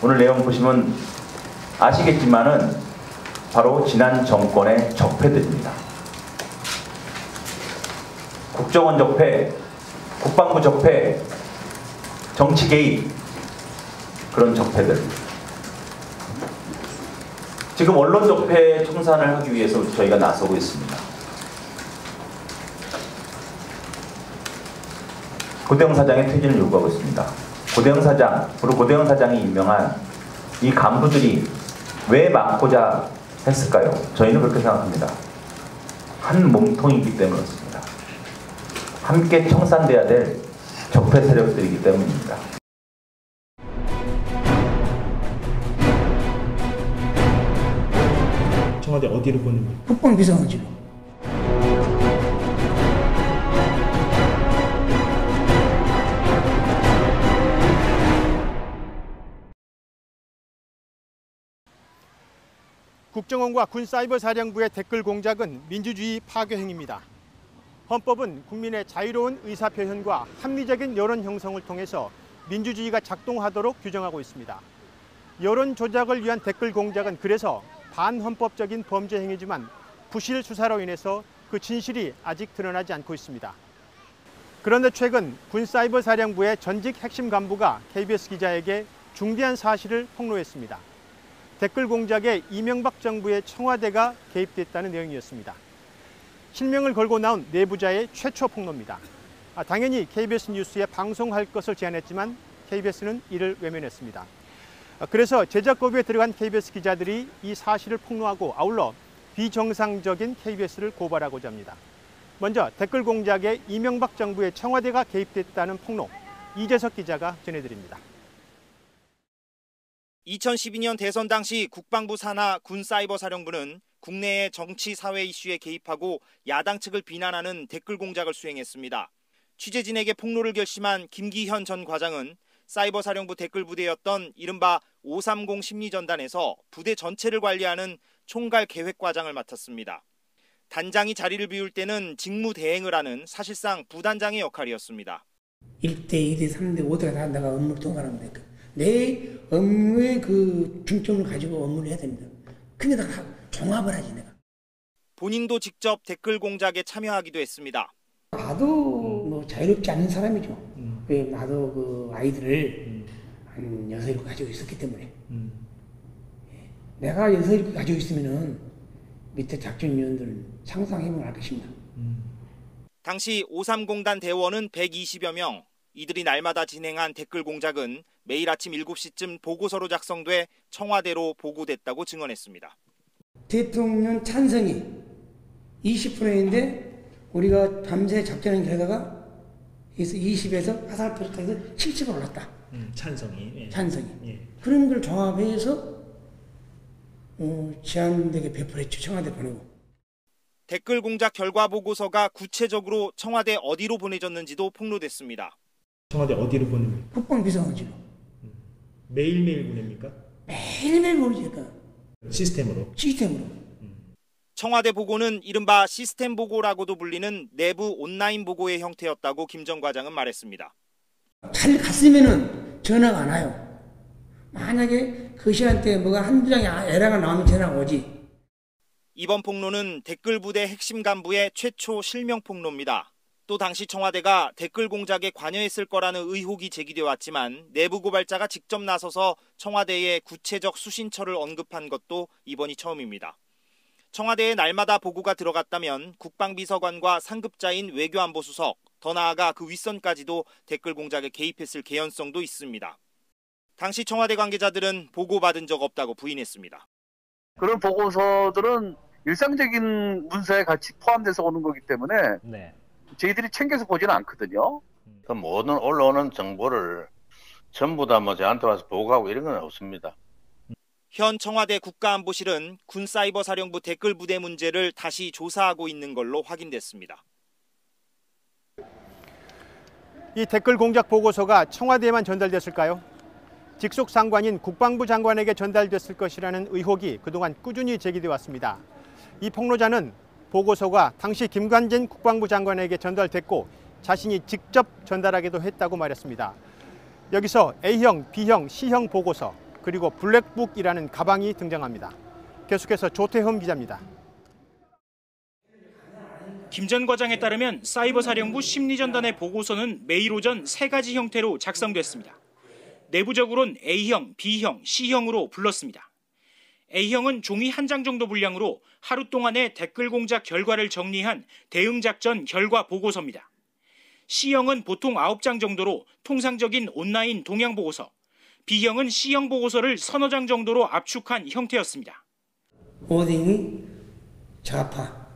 오늘 내용 보시면 아시겠지만은 바로 지난 정권의 적폐들입니다. 국정원 적폐, 국방부 적폐, 정치 개입, 그런 적폐들. 지금 언론 적폐 청산을 하기 위해서 저희가 나서고 있습니다. 고대영 사장의 퇴진을 요구하고 있습니다. 고대영 사장, 그리고 고대영 사장이 임명한 이 간부들이 왜 막고자 했을까요? 저희는 그렇게 생각합니다. 한 몸통이기 때문에 그렇습니다. 함께 청산돼야 될 적폐 세력들이기 때문입니다. 청와대 어디로 보는 거예요? 국방비서관실로. 국정원과 군사이버사령부의 댓글 공작은 민주주의 파괴 행위입니다. 헌법은 국민의 자유로운 의사표현과 합리적인 여론 형성을 통해서 민주주의가 작동하도록 규정하고 있습니다. 여론 조작을 위한 댓글 공작은 그래서 반헌법적인 범죄 행위지만 부실 수사로 인해서 그 진실이 아직 드러나지 않고 있습니다. 그런데 최근 군사이버사령부의 전직 핵심 간부가 KBS 기자에게 중대한 사실을 폭로했습니다. 댓글 공작에 이명박 정부의 청와대가 개입됐다는 내용이었습니다. 실명을 걸고 나온 내부자의 최초 폭로입니다. 당연히 KBS 뉴스에 방송할 것을 제안했지만 KBS는 이를 외면했습니다. 그래서 제작거부에 들어간 KBS 기자들이 이 사실을 폭로하고 아울러 비정상적인 KBS를 고발하고자 합니다. 먼저 댓글 공작에 이명박 정부의 청와대가 개입됐다는 폭로, 이재석 기자가 전해드립니다. 2012년 대선 당시 국방부 산하 군사이버사령부는 국내의 정치 사회 이슈에 개입하고 야당 측을 비난하는 댓글 공작을 수행했습니다. 취재진에게 폭로를 결심한 김기현 전 과장은 사이버사령부 댓글부대였던 이른바 530 심리전단에서 부대 전체를 관리하는 총괄계획과장을 맡았습니다. 단장이 자리를 비울 때는 직무대행을 하는 사실상 부단장의 역할이었습니다. 1대, 2대, 3대, 5대가 다 내가 업무를 통과하는 거니까 내 업무의 그 중점을 가지고 업무를 해야 됩니다. 근데 다 종합을 하지 내가. 본인도 직접 댓글 공작에 참여하기도 했습니다. 나도 뭐 자유롭지 않은 사람이죠. 나도 그 아이들을 한 6, 7 가지고 있었기 때문에 내가 6, 7 가지고 있으면은 밑에 작전위원들은 상상해보면 알 것입니다. 당시 530단 대원은 120여 명. 이들이 날마다 진행한 댓글 공작은 매일 아침 7시쯤 보고서로 작성돼 청와대로 보고됐다고 증언했습니다. 대통령 찬성이 20%인데 우리가 밤새 작전한 결과가 20에서 화살표를 해서 70으로 올랐다. 찬성이. 예. 찬성이. 예. 그런 걸 종합해서 제안되게 배포했죠. 청와대 보내고. 댓글 공작 결과 보고서가 구체적으로 청와대 어디로 보내졌는지도 폭로됐습니다. 청와대 어디로 보는 거예요? 국방비서관실로. 매일매일 보냅니까? 매일매일 보내니까. 시스템으로? 시스템으로. 청와대 보고는 이른바 시스템 보고라고도 불리는 내부 온라인 보고의 형태였다고 김 전 과장은 말했습니다. 잘 갔으면은 전화가 안 와요. 만약에 그 시간대에 뭐가 한두 장이 에러가 나오면 전화가 오지. 이번 폭로는 댓글 부대 핵심 간부의 최초 실명 폭로입니다. 또 당시 청와대가 댓글 공작에 관여했을 거라는 의혹이 제기돼 왔지만 내부 고발자가 직접 나서서 청와대의 구체적 수신처를 언급한 것도 이번이 처음입니다. 청와대에 날마다 보고가 들어갔다면 국방비서관과 상급자인 외교안보수석, 더 나아가 그 윗선까지도 댓글 공작에 개입했을 개연성도 있습니다. 당시 청와대 관계자들은 보고받은 적 없다고 부인했습니다. 그런 보고서들은 일상적인 문서에 같이 포함돼서 오는 거기 때문에 저희들이 챙겨서 보지는 않거든요. 모든 올라오는 정보를 전부 다 저한테 와서 보고하고 이런 건 없습니다. 현 청와대 국가안보실은 군사이버사령부 댓글 부대 문제를 다시 조사하고 있는 걸로 확인됐습니다. 이 댓글 공작 보고서가 청와대에만 전달됐을까요? 직속 상관인 국방부 장관에게 전달됐을 것이라는 의혹이 그동안 꾸준히 제기돼 왔습니다. 이 폭로자는 보고서가 당시 김관진 국방부 장관에게 전달됐고 자신이 직접 전달하기도 했다고 말했습니다. 여기서 A형, B형, C형 보고서, 그리고 블랙북이라는 가방이 등장합니다. 계속해서 조태흠 기자입니다. 김 전 과장에 따르면 사이버사령부 심리전단의 보고서는 매일 오전 3가지 형태로 작성됐습니다. 내부적으로는 A형, B형, C형으로 불렀습니다. A형은 종이 1장 정도 분량으로 하루 동안의 댓글 공작 결과를 정리한 대응작전 결과 보고서입니다. C형은 보통 9장 정도로 통상적인 온라인 동향 보고서, B형은 C형 보고서를 서너 장 정도로 압축한 형태였습니다. 오딩이 좌파,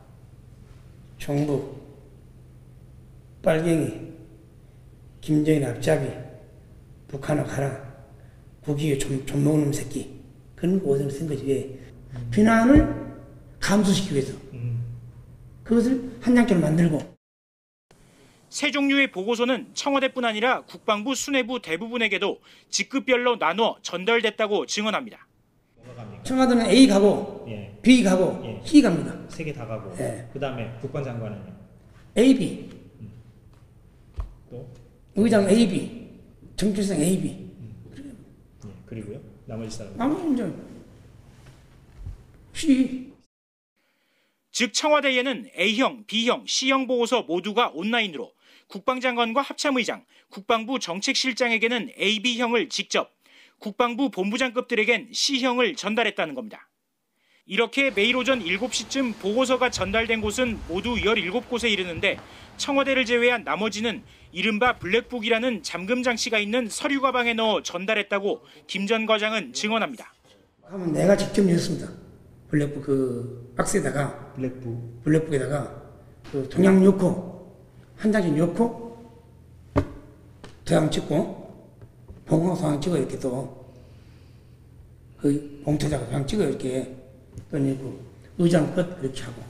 정부, 빨갱이, 김정일 앞잡이, 북한을 가라, 국익에 좀 먹는 새끼, 그런 오딩을 쓴 거지. 왜? 비난을 감소시키기 위해서. 그것을 한 장짜리 만들고. 세 종류의 보고서는 청와대뿐 아니라 국방부 수뇌부 대부분에게도 직급별로 나눠 전달됐다고 증언합니다. 청와대는 A 가고, 예. B 가고, 예. C 갑니다. 3개 다 가고. 예. 그다음에 국방장관은요. A, B. 또 의장 A, B. 정치성 A, B. 예. 그리고요. 나머지 사람. 아무 이제 C. 즉 청와대에는 A형, B형, C형 보고서 모두가 온라인으로 국방장관과 합참의장, 국방부 정책실장에게는 AB형을 직접, 국방부 본부장급들에겐 C형을 전달했다는 겁니다. 이렇게 매일 오전 7시쯤 보고서가 전달된 곳은 모두 17곳에 이르는데 청와대를 제외한 나머지는 이른바 블랙북이라는 잠금 장치가 있는 서류 가방에 넣어 전달했다고 김 전 과장은 증언합니다. 하면 내가 직접 넣었습니다. 블랙북 그 박스에다가 블랙북에다가 그 동양 넣고 한 장씩 넣고 도장 찍고 봉황 도장 찍어 이렇게 또 그 봉투에다가 도장 찍어 이렇게 또 넣고 의장 끝 이렇게 하고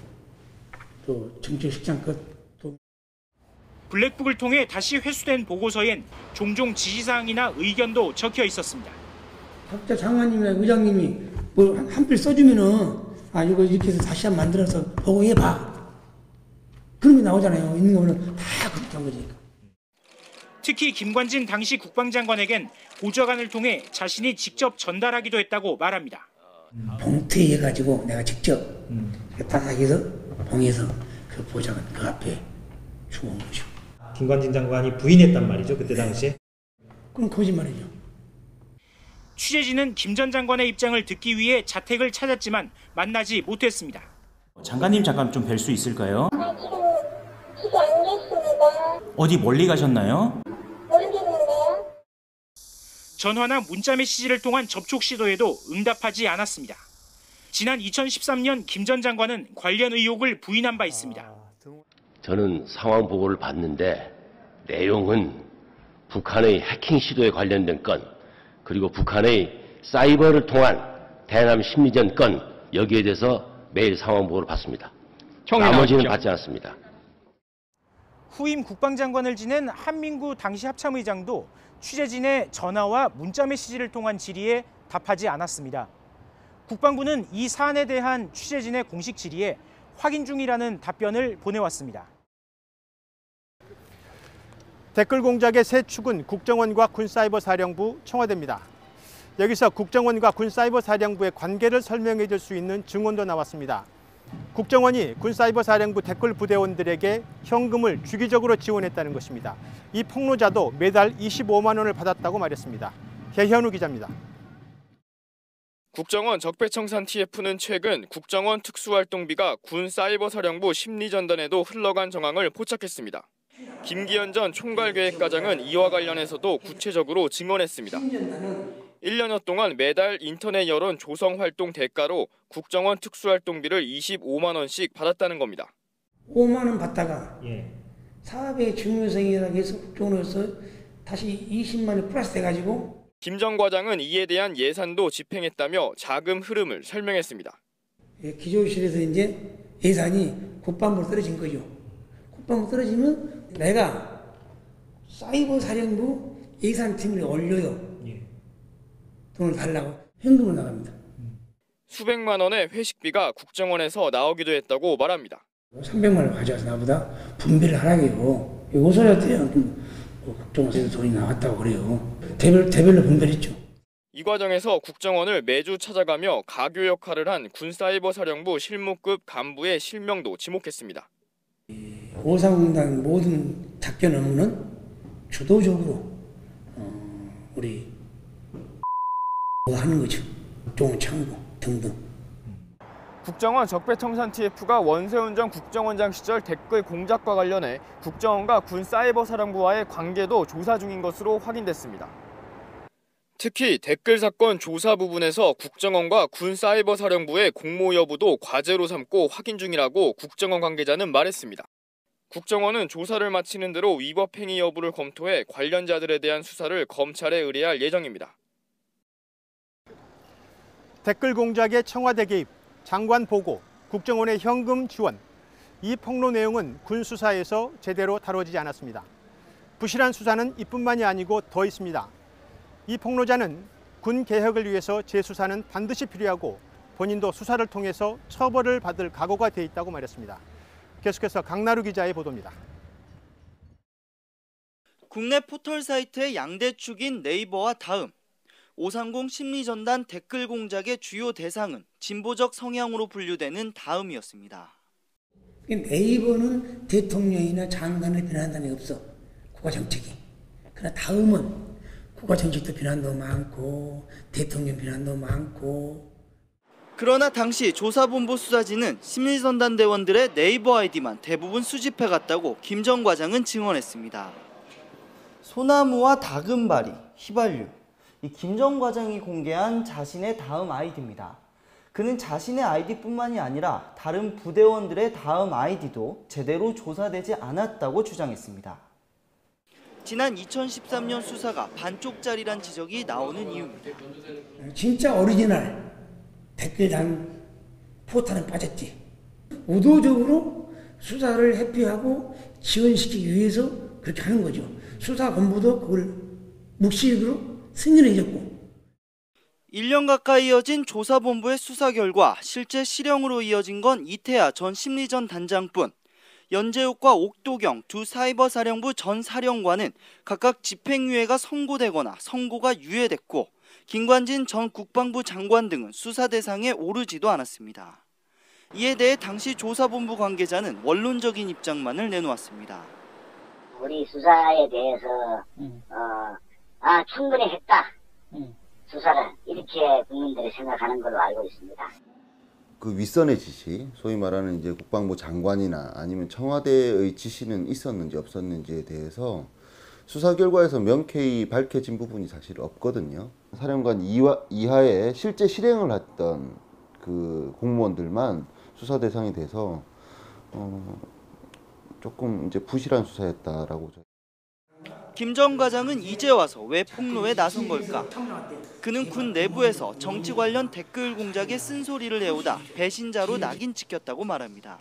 또 정치실장 끝 또 블랙북을 통해 다시 회수된 보고서엔 종종 지시사항이나 의견도 적혀 있었습니다. 각자 장관님이나 의장님이 뭐 한 필 써주면은 아 이거 이렇게 해서 다시 한번 만들어서 보고해봐. 그런 게 나오잖아요. 있는 거는 다 그렇게 한 거지. 특히 김관진 당시 국방장관에겐 보좌관을 통해 자신이 직접 전달하기도 했다고 말합니다. 봉투에 해가지고 내가 직접 딱 해서 봉에서 그 보좌관 그 앞에 주운 거죠. 김관진 장관이 부인했단 말이죠. 그때 당시에. 그럼 거짓말이죠. 취재진은 김 전 장관의 입장을 듣기 위해 자택을 찾았지만 만나지 못했습니다. 장관님 잠깐 좀 뵐 수 있을까요? 집에 안 계십니다. 어디 멀리 가셨나요? 모르겠는데요. 전화나 문자 메시지를 통한 접촉 시도에도 응답하지 않았습니다. 지난 2013년 김 전 장관은 관련 의혹을 부인한 바 있습니다. 저는 상황 보고를 봤는데 내용은 북한의 해킹 시도에 관련된 건, 그리고 북한의 사이버를 통한 대남 심리전 건, 여기에 대해서 매일 상황 보고를 받습니다. 나머지는 받지 않았습니다. 후임 국방장관을 지낸 한민구 당시 합참의장도 취재진의 전화와 문자 메시지를 통한 질의에 답하지 않았습니다. 국방부는 이 사안에 대한 취재진의 공식 질의에 확인 중이라는 답변을 보내왔습니다. 댓글 공작의 새 축은 국정원과 군사이버사령부, 청와대입니다. 여기서 국정원과 군사이버사령부의 관계를 설명해 줄 수 있는 증언도 나왔습니다. 국정원이 군사이버사령부 댓글 부대원들에게 현금을 주기적으로 지원했다는 것입니다. 이 폭로자도 매달 25만 원을 받았다고 말했습니다. 개현우 기자입니다. 국정원 적폐청산 TF는 최근 국정원 특수활동비가 군사이버사령부 심리전단에도 흘러간 정황을 포착했습니다. 김기현 전 총괄계획과장은 이와 관련해서도 구체적으로 증언했습니다. 1년여 동안 매달 인터넷 여론 조성 활동 대가로 국정원 특수활동비를 25만 원씩 받았다는 겁니다. 5만 원 받다가 사업의 중요성이라고 해서 국정원에서 다시 20만 원 플러스 돼가지고 김 전 과장은 이에 대한 예산도 집행했다며 자금 흐름을 설명했습니다. 기조실에서 이제 예산이 국방부로 떨어진 거죠. 국방부로 떨어지면 내가 사이버 사령부 예산팀을 올려요. 돈을 달라고 현금으로 나갑니다. 수백만 원의 회식비가 국정원에서 나오기도 했다고 말합니다. 300만 원을 가져와서 나보다 분배를 하라고요. 이거 소리 어때요? 국정원에서 돈이 나왔다고 그래요. 대별로 분배를 했죠. 이 과정에서 국정원을 매주 찾아가며 가교 역할을 한 군사이버사령부 실무급 간부의 실명도 지목했습니다. 오사공단 모든 작전 업무는 주도적으로 우리 하는 거죠. 좋은 참고 등등. 국정원 적폐청산 TF가 원세훈 전 국정원장 시절 댓글 공작과 관련해 국정원과 군사이버사령부와의 관계도 조사 중인 것으로 확인됐습니다. 특히 댓글 사건 조사 부분에서 국정원과 군사이버사령부의 공모 여부도 과제로 삼고 확인 중이라고 국정원 관계자는 말했습니다. 국정원은 조사를 마치는 대로 위법 행위 여부를 검토해 관련자들에 대한 수사를 검찰에 의뢰할 예정입니다. 댓글 공작의 청와대 개입, 장관 보고, 국정원의 현금 지원. 이 폭로 내용은 군 수사에서 제대로 다뤄지지 않았습니다. 부실한 수사는 이뿐만이 아니고 더 있습니다. 이 폭로자는 군 개혁을 위해서 재수사는 반드시 필요하고 본인도 수사를 통해서 처벌을 받을 각오가 돼 있다고 말했습니다. 계속해서 강나루 기자의 보도입니다. 국내 포털 사이트의 양대 축인 네이버와 다음, 530 심리전단 댓글 공작의 주요 대상은 진보적 성향으로 분류되는 다음이었습니다. 네이버는 대통령이나 장관을 비난하는 게 없어. 국가 정책이. 그러나 다음은 국가 정책도 비난도 많고 대통령 비난도 많고. 그러나 당시 조사본부 수사진은 심리전단 대원들의 네이버 아이디만 대부분 수집해갔다고 김 전 과장은 증언했습니다. 소나무와 다금바리, 휘발유. 이 김 전 과장이 공개한 자신의 다음 아이디입니다. 그는 자신의 아이디뿐만이 아니라 다른 부대원들의 다음 아이디도 제대로 조사되지 않았다고 주장했습니다. 지난 2013년 수사가 반쪽짜리란 지적이 나오는 이유입니다. 진짜 오리지널 댓글단 포탈은 빠졌지. 의도적으로 수사를 회피하고 지원시키기 위해서 그렇게 하는 거죠. 수사본부도 그걸 묵시적으로 승인해줬고. 1년 가까이 이어진 조사본부의 수사 결과 실제 실형으로 이어진 건 이태하 전 심리전 단장뿐. 연재욱과 옥도경 두 사이버사령부 전 사령관은 각각 집행유예가 선고되거나 선고가 유예됐고, 김관진 전 국방부 장관 등은 수사 대상에 오르지도 않았습니다. 이에 대해 당시 조사본부 관계자는 원론적인 입장만을 내놓았습니다. 우리 수사에 대해서 충분히 했다. 수사를 이렇게 국민들이 생각하는 걸로 알고 있습니다. 그 윗선의 지시, 소위 말하는 이제 국방부 장관이나 아니면 청와대의 지시는 있었는지 없었는지에 대해서 수사 결과에서 명쾌히 밝혀진 부분이 사실 없거든요. 사령관 이하에 실제 실행을 했던 그 공무원들만 수사 대상이 돼서 조금 이제 부실한 수사였다라고. 김 전 과장은 이제 와서 왜 폭로에 나선 걸까? 그는 군 내부에서 정치 관련 댓글 공작에 쓴소리를 해오다 배신자로 낙인 찍혔다고 말합니다.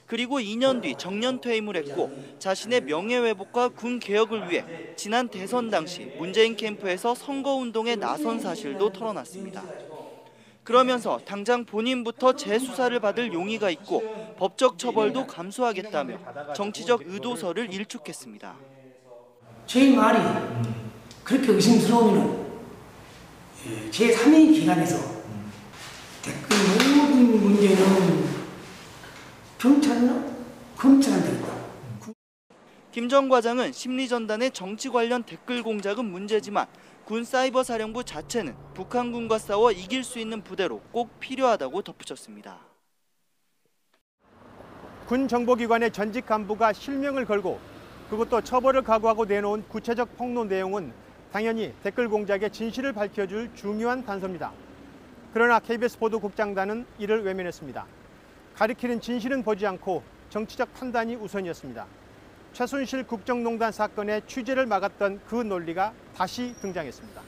그리고 2년 뒤 정년 퇴임을 했고 자신의 명예회복과 군 개혁을 위해 지난 대선 당시 문재인 캠프에서 선거운동에 나선 사실도 털어놨습니다. 그러면서 당장 본인부터 재수사를 받을 용의가 있고 법적 처벌도 감수하겠다며 정치적 의도서를 일축했습니다. 제 말이 그렇게 의심스러우면 제3의 기관에서 댓글 모든 문제는 경찰이나 검찰한테 있다. 김 전 과장은 심리전단의 정치 관련 댓글 공작은 문제지만 군 사이버사령부 자체는 북한군과 싸워 이길 수 있는 부대로 꼭 필요하다고 덧붙였습니다. 군 정보기관의 전직 간부가 실명을 걸고 그것도 처벌을 각오하고 내놓은 구체적 폭로 내용은 당연히 댓글 공작의 진실을 밝혀줄 중요한 단서입니다. 그러나 KBS 보도국장단은 이를 외면했습니다. 가리키는 진실은 보지 않고 정치적 판단이 우선이었습니다. 최순실 국정농단 사건의 취재를 막았던 그 논리가 다시 등장했습니다.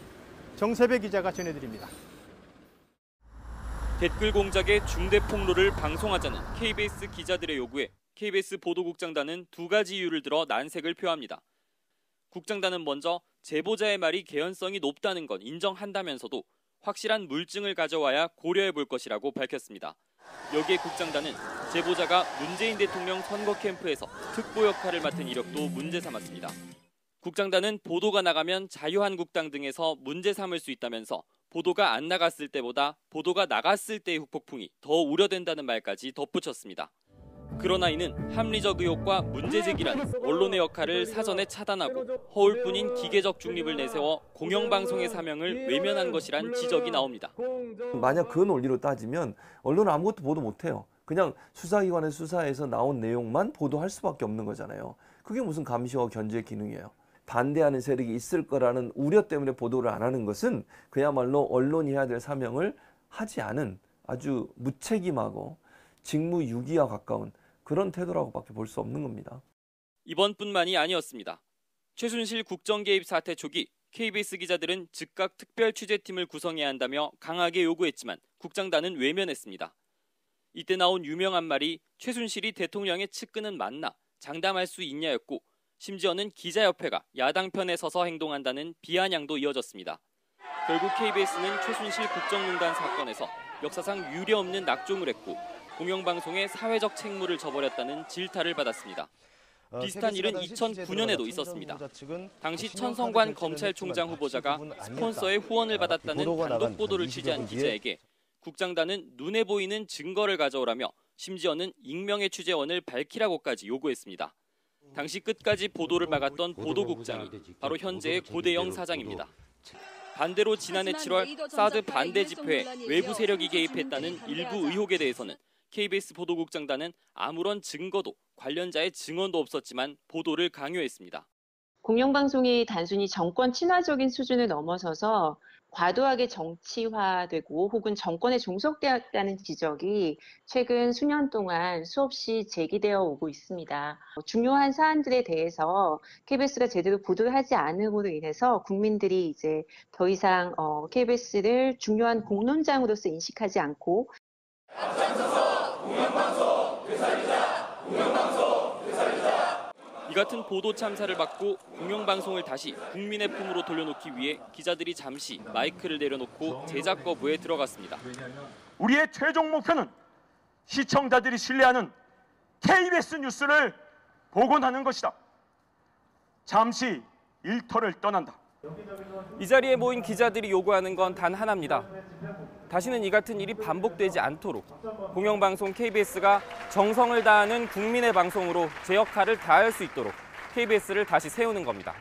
정세배 기자가 전해드립니다. 댓글 공작의 중대 폭로를 방송하자는 KBS 기자들의 요구에 KBS 보도국장단은 두 가지 이유를 들어 난색을 표합니다. 국장단은 먼저 제보자의 말이 개연성이 높다는 건 인정한다면서도 확실한 물증을 가져와야 고려해 볼 것이라고 밝혔습니다. 여기에 국장단은 제보자가 문재인 대통령 선거 캠프에서 특보 역할을 맡은 이력도 문제 삼았습니다. 국장단은 보도가 나가면 자유한국당 등에서 문제 삼을 수 있다면서 보도가 안 나갔을 때보다 보도가 나갔을 때의 후폭풍이 더 우려된다는 말까지 덧붙였습니다. 그러나 이는 합리적 의혹과 문제 제기라는 언론의 역할을 사전에 차단하고 허울뿐인 기계적 중립을 내세워 공영방송의 사명을 외면한 것이란 지적이 나옵니다. 만약 그 논리로 따지면 언론은 아무것도 보도 못해요. 그냥 수사기관의 수사에서 나온 내용만 보도할 수밖에 없는 거잖아요. 그게 무슨 감시와 견제 기능이에요. 반대하는 세력이 있을 거라는 우려 때문에 보도를 안 하는 것은 그야말로 언론이 해야 될 사명을 하지 않은 아주 무책임하고 직무유기와 가까운 그런 태도라고밖에 볼 수 없는 겁니다. 이번뿐만이 아니었습니다. 최순실 국정개입 사태 초기 KBS 기자들은 즉각 특별 취재팀을 구성해야 한다며 강하게 요구했지만 국장단은 외면했습니다. 이때 나온 유명한 말이 최순실이 대통령의 측근은 맞나 장담할 수 있냐였고 심지어는 기자협회가 야당 편에 서서 행동한다는 비아냥도 이어졌습니다. 결국 KBS는 최순실 국정농단 사건에서 역사상 유례없는 낙종을 했고 공영방송의 사회적 책무를 져버렸다는 질타를 받았습니다. 비슷한 일은 2009년에도 있었습니다. 당시 천성관 검찰총장 후보자가 스폰서의 후원을 받았다는 단독 보도를 취재한 기자에게 국장단은 눈에 보이는 증거를 가져오라며 심지어는 익명의 취재원을 밝히라고까지 요구했습니다. 당시 끝까지 보도를 막았던 보도국장이 바로 현재의 고대영 사장입니다. 반대로 지난해 7월 사드 반대 집회에 외부 세력이 개입했다는 일부 의혹에 대해서는 KBS 보도국장단은 아무런 증거도 관련자의 증언도 없었지만 보도를 강요했습니다. 공영방송이 단순히 정권 친화적인 수준을 넘어서서 과도하게 정치화되고 혹은 정권에 종속되었다는 지적이 최근 수년 동안 수없이 제기되어 오고 있습니다. 중요한 사안들에 대해서 KBS가 제대로 보도를 하지 않음으로 인해서 국민들이 이제 더 이상 KBS를 중요한 공론장으로서 인식하지 않고 이 같은 보도 참사를 받고 공영방송을 다시 국민의 품으로 돌려놓기 위해 기자들이 잠시 마이크를 내려놓고 제작 거부에 들어갔습니다. 우리의 최종 목표는 시청자들이 신뢰하는 KBS 뉴스를 복원하는 것이다. 잠시 일터를 떠난다. 이 자리에 모인 기자들이 요구하는 건 단 하나입니다. 다시는 이 같은 일이 반복되지 않도록 공영방송 KBS가 정성을 다하는 국민의 방송으로 제 역할을 다할 수 있도록 KBS를 다시 세우는 겁니다.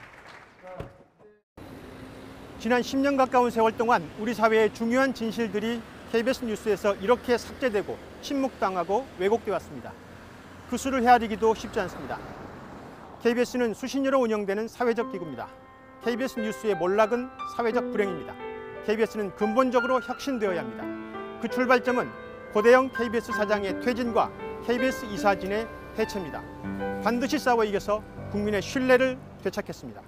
지난 10년 가까운 세월 동안 우리 사회의 중요한 진실들이 KBS 뉴스에서 이렇게 삭제되고 침묵당하고 왜곡돼 왔습니다. 그 수를 헤아리기도 쉽지 않습니다. KBS는 수신료로 운영되는 사회적 기구입니다. KBS 뉴스의 몰락은 사회적 불행입니다. KBS는 근본적으로 혁신되어야 합니다. 그 출발점은 고대영 KBS 사장의 퇴진과 KBS 이사진의 해체입니다. 반드시 싸워 이겨서 국민의 신뢰를 되찾겠습니다.